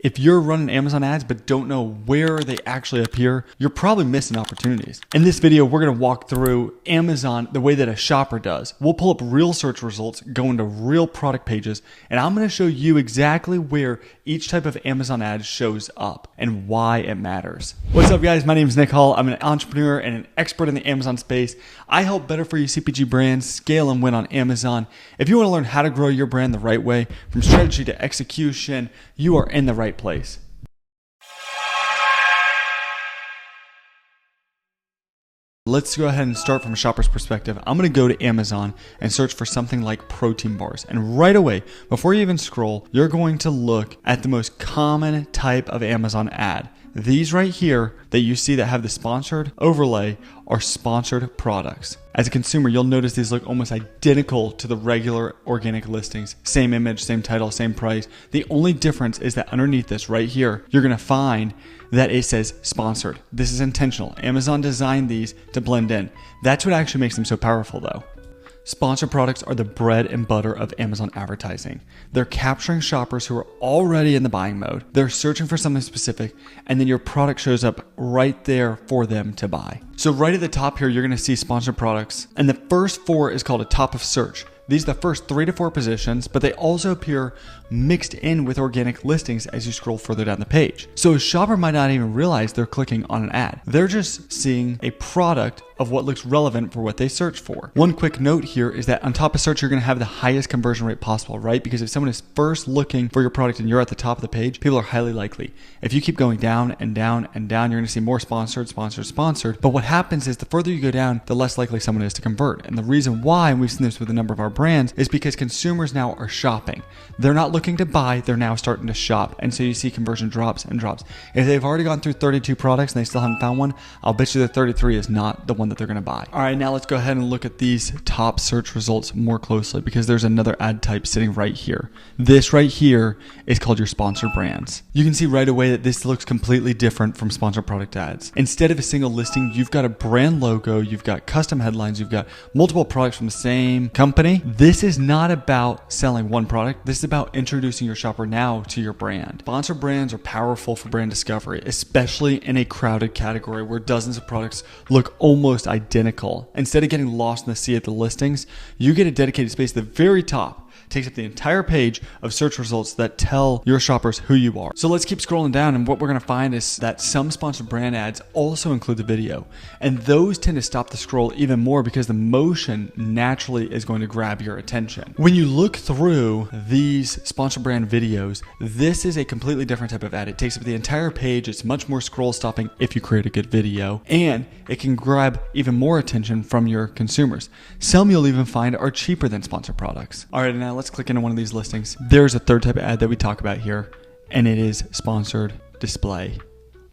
If you're running Amazon ads but don't know where they actually appear, you're probably missing opportunities. In this video, we're going to walk through Amazon the way that a shopper does. We'll pull up real search results, go into real product pages, and I'm going to show you exactly where each type of Amazon ad shows up and why it matters. What's up, guys? My name is Nick Hall. I'm an entrepreneur and an expert in the Amazon space. I help better for you CPG brands scale and win on Amazon. If you want to learn how to grow your brand the right way, from strategy to execution, you are in the right place. Let's go ahead and start from a shopper's perspective. I'm going to go to Amazon and search for something like protein bars. And right away, before you even scroll, you're going to look at the most common type of Amazon ad. These right here that you see that have the sponsored overlay are sponsored products. As a consumer, you'll notice these look almost identical to the regular organic listings. Same image, same title, same price. The only difference is that underneath this right here, you're going to find that it says sponsored. This is intentional. Amazon designed these to blend in. That's what actually makes them so powerful though. Sponsored products are the bread and butter of Amazon advertising. They're capturing shoppers who are already in the buying mode. They're searching for something specific, and then your product shows up right there for them to buy. So right at the top here, you're going to see sponsored products, and the first four is called a top of search. These are the first 3 to 4 positions, but they also appear mixed in with organic listings as you scroll further down the page. So a shopper might not even realize they're clicking on an ad. They're just seeing a product of what looks relevant for what they search for. One quick note here is that on top of search, you're going to have the highest conversion rate possible, right? Because if someone is first looking for your product and you're at the top of the page, people are highly likely. If you keep going down and down and down, you're going to see more sponsored. But what happens is the further you go down, the less likely someone is to convert. And the reason why, and we've seen this with a number of our brands, is because consumers now are shopping. They're not looking to buy, they're now starting to shop. And so you see conversion drops and drops. If they've already gone through 32 products and they still haven't found one, I'll bet you that 33 is not the one that they're going to buy. All right, now let's go ahead and look at these top search results more closely because there's another ad type sitting right here. This right here is called your sponsored brands. You can see right away that this looks completely different from sponsored product ads. Instead of a single listing, you've got a brand logo, you've got custom headlines, you've got multiple products from the same company. This is not about selling one product. This is about introducing your shopper now to your brand. Sponsored brands are powerful for brand discovery, especially in a crowded category where dozens of products look almost identical. Instead of getting lost in the sea of the listings, you get a dedicated space at the very top. Takes up the entire page of search results that tell your shoppers who you are. So let's keep scrolling down, and what we're going to find is that some sponsored brand ads also include the video, and those tend to stop the scroll even more because the motion naturally is going to grab your attention. When you look through these sponsored brand videos, this is a completely different type of ad. It takes up the entire page. It's much more scroll stopping if you create a good video, and it can grab even more attention from your consumers. Some you'll even find are cheaper than sponsored products. All right, now let's click into one of these listings. There's a third type of ad that we talk about here, and it is sponsored display.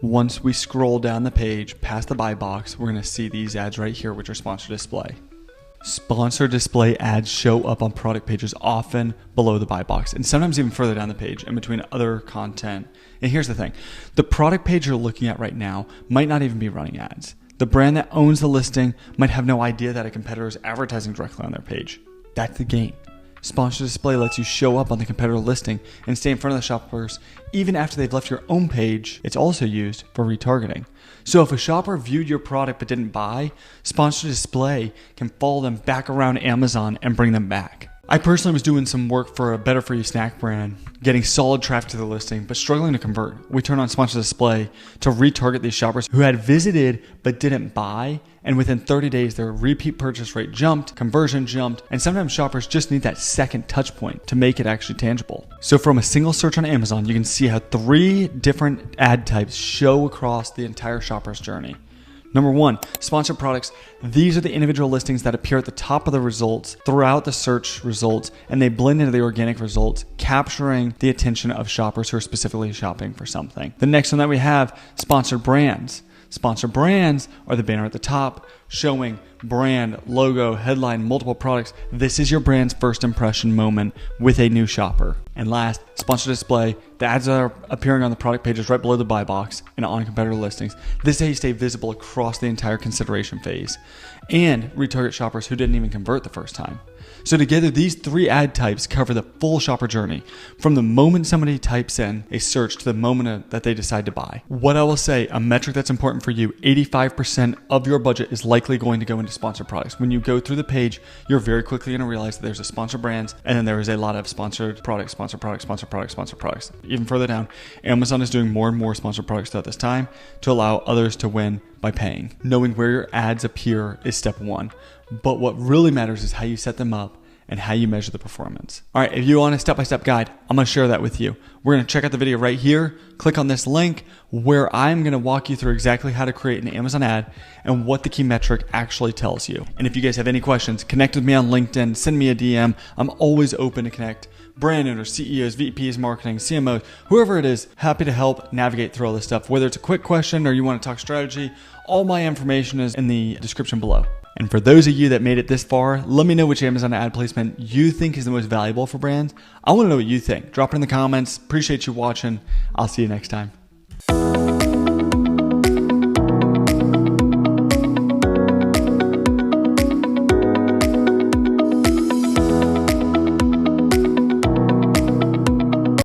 Once we scroll down the page past the buy box, we're going to see these ads right here, which are sponsored display. Sponsored display ads show up on product pages often below the buy box, and sometimes even further down the page in between other content. And here's the thing. The product page you're looking at right now might not even be running ads. The brand that owns the listing might have no idea that a competitor is advertising directly on their page. That's the game. Sponsored display lets you show up on the competitor listing and stay in front of the shoppers even after they've left your own page. It's also used for retargeting. So if a shopper viewed your product but didn't buy, sponsored display can follow them back around Amazon and bring them back. I personally was doing some work for a Better For You snack brand, getting solid traffic to the listing, but struggling to convert. We turned on sponsored display to retarget these shoppers who had visited but didn't buy, and within 30 days, their repeat purchase rate jumped, conversion jumped, and sometimes shoppers just need that second touch point to make it actually tangible. So from a single search on Amazon, you can see how 3 different ad types show across the entire shopper's journey. Number 1, sponsored products. These are the individual listings that appear at the top of the results throughout the search results, and they blend into the organic results, capturing the attention of shoppers who are specifically shopping for something. The next one that we have, sponsored brands. Sponsored brands are the banner at the top showing brand, logo, headline, multiple products. This is your brand's first impression moment with a new shopper. And last, sponsored display. The ads are appearing on the product pages right below the buy box and on competitor listings. This is how you stay visible across the entire consideration phase and retarget shoppers who didn't even convert the first time. So together, these 3 ad types cover the full shopper journey, from the moment somebody types in a search to the moment that they decide to buy. What I will say, a metric that's important for you, 85% of your budget is likely going to go into sponsored products. When you go through the page, you're very quickly going to realize that there's a sponsored brands, and then there is a lot of sponsored products, sponsored products, sponsored products, sponsored products. Even further down, Amazon is doing more and more sponsored products throughout this time to allow others to win by paying. Knowing where your ads appear is step 1. But what really matters is how you set them up and how you measure the performance. All right, if you want a step-by-step guide, I'm gonna share that with you. We're gonna check out the video right here, click on this link where I'm gonna walk you through exactly how to create an Amazon ad and what the key metric actually tells you. And if you guys have any questions, connect with me on LinkedIn, send me a DM. I'm always open to connect. Brand owners, CEOs, VPs, marketing, CMOs, whoever it is, happy to help navigate through all this stuff. Whether it's a quick question or you wanna talk strategy, all my information is in the description below. And for those of you that made it this far, let me know which Amazon ad placement you think is the most valuable for brands. I want to know what you think. Drop it in the comments. Appreciate you watching. I'll see you next time.